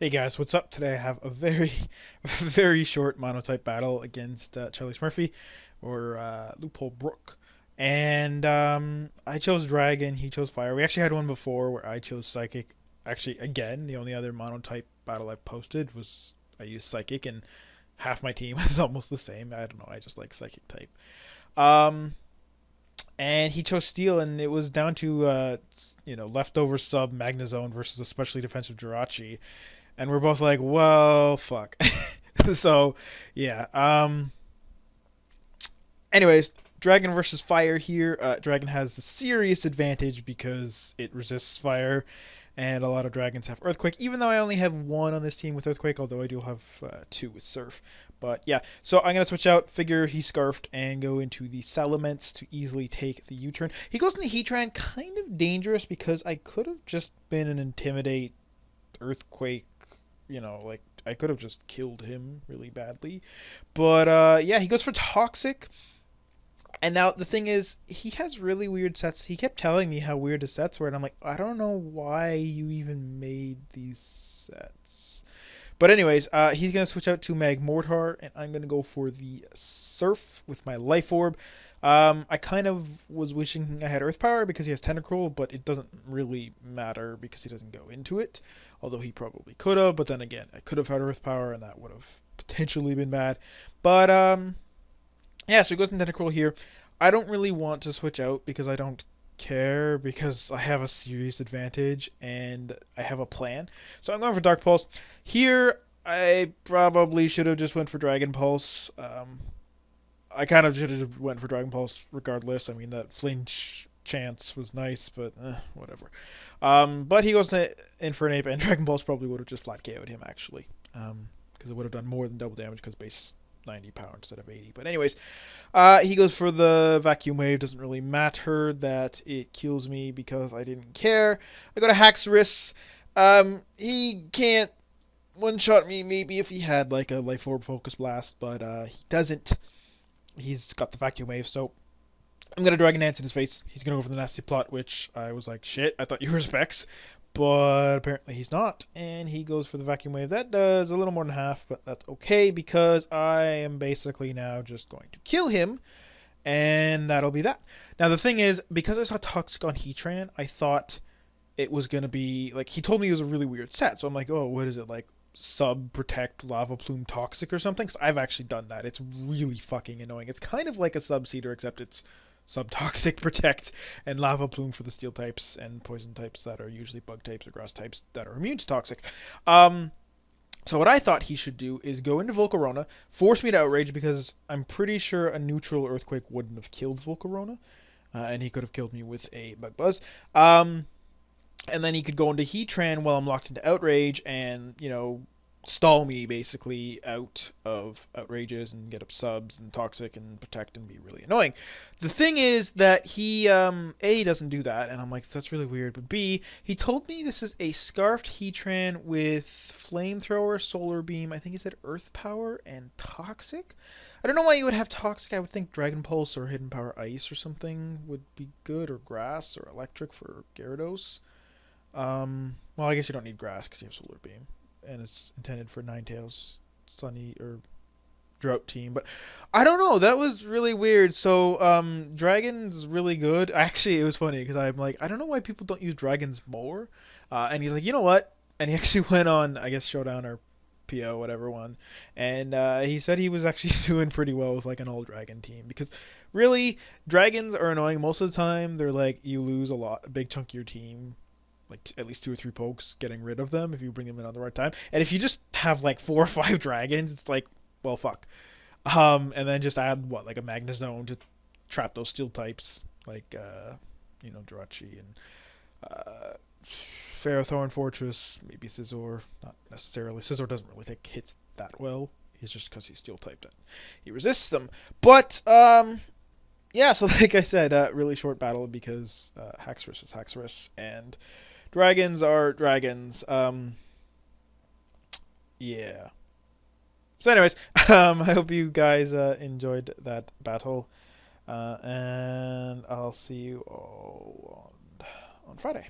Hey guys, what's up? Today I have a very, very short monotype battle against charliesmurffy or Loopholbrook. And I chose Dragon, he chose Fire. We actually had one before where I chose Psychic. Actually, again, the only other monotype battle I posted was I used Psychic, and half my team is almost the same. I don't know, I just like Psychic type. Um, and he chose Steel, and it was down to Leftovers sub Magnezone versus a specially defensive Jirachi, and we're both like, well, fuck. So, yeah. Anyways, Dragon versus Fire here. Dragon has the serious advantage because it resists fire, and a lot of dragons have Earthquake. Even though I only have one on this team with Earthquake, although I do have two with Surf. But yeah, so I'm gonna switch out. Figure he's Scarfed and go into the Salamence to easily take the U-turn. He goes into Heatran, kind of dangerous because I could have just been an Intimidate, Earthquake. Like I could have just killed him really badly. But yeah, he goes for Toxic. And now the thing is, he has really weird sets. He kept telling me how weird his sets were, and I'm like, I don't know why you even made these sets. But anyways, he's gonna switch out to Magmortar, and I'm gonna go for the Surf with my Life Orb. I kind of was wishing I had Earth Power because he has Tentacruel, but it doesn't really matter because he doesn't go into it. Although he probably could have, but then again, I could have had Earth Power, and that would have potentially been bad. But yeah, so he goes into Tentacruel here. I don't really want to switch out because I don't care because I have a serious advantage and I have a plan. So I'm going for Dark Pulse. Here, I probably should have just went for Dragon Pulse. I kind of should have went for Dragon Pulse regardless. I mean, that flinch chance was nice, but whatever. But he goes in for an Ape, and Dragon Pulse probably would have just flat KO'd him, actually. Because it would have done more than double damage because base 90 power instead of 80. But anyways, he goes for the Vacuum Wave. Doesn't really matter that it kills me because I didn't care. I go to Haxorus. He can't one-shot me maybe if he had like a Life Orb Focus Blast, but he doesn't. He's got the Vacuum Wave, so I'm going to Dragon Dance in his face. He's going to go for the Nasty Plot, which I was like, shit, I thought you were Specs. But apparently he's not, and he goes for the Vacuum Wave. That does a little more than half, but that's okay because I am basically now just going to kill him, and that'll be that. Now the thing is, because I saw Toxic on Heatran, I thought it was going to be, like, he told me it was a really weird set, so I'm like, oh, what is it, like, Sub Protect Lava Plume Toxic or something? Because I've actually done that. It's really fucking annoying. It's kind of like a Sub-Seeder, except it's Subtoxic Protect and Lava Plume for the Steel types and Poison types that are usually Bug types or Grass types that are immune to Toxic. So what I thought he should do is go into Volcarona, force me to Outrage because I'm pretty sure a neutral Earthquake wouldn't have killed Volcarona, and he could have killed me with a Bug Buzz. And then he could go into Heatran while I'm locked into Outrage and, stall me basically out of Outrages and get up subs and Toxic and Protect and be really annoying. The thing is that he, A, doesn't do that, and I'm like, that's really weird, but B, he told me this is a Scarfed Heatran with Flamethrower, Solar Beam, I think he said Earth Power, and Toxic? I don't know why you would have Toxic. I would think Dragon Pulse or Hidden Power Ice or something would be good, or Grass or Electric for Gyarados. Well, I guess you don't need Grass because you have Solar Beam, and it's intended for Ninetales, Sunny, or Drought team. But I don't know. That was really weird. So, Dragon's really good. Actually, it was funny because I'm like, I don't know why people don't use Dragons more. And he's like, you know what? And he actually went on, I guess, Showdown or PO, whatever one, and he said he was actually doing pretty well with like an all Dragon team because really, Dragons are annoying most of the time. They're like, you lose a big chunk of your team, like at least 2 or 3 pokes getting rid of them if you bring them in on the right time. And if you just have like 4 or 5 dragons, it's like, well, fuck. And then just add what, like a Magnezone to trap those steel types, like Jirachi and Ferrothorn Fortress, maybe Scizor. Not necessarily. Scizor doesn't really take hits that well. It's just because he's steel typed and he resists them. But yeah, so like I said, really short battle because Haxorus is Haxorus and dragons are dragons. Yeah. So anyways, I hope you guys enjoyed that battle. And I'll see you all on Friday.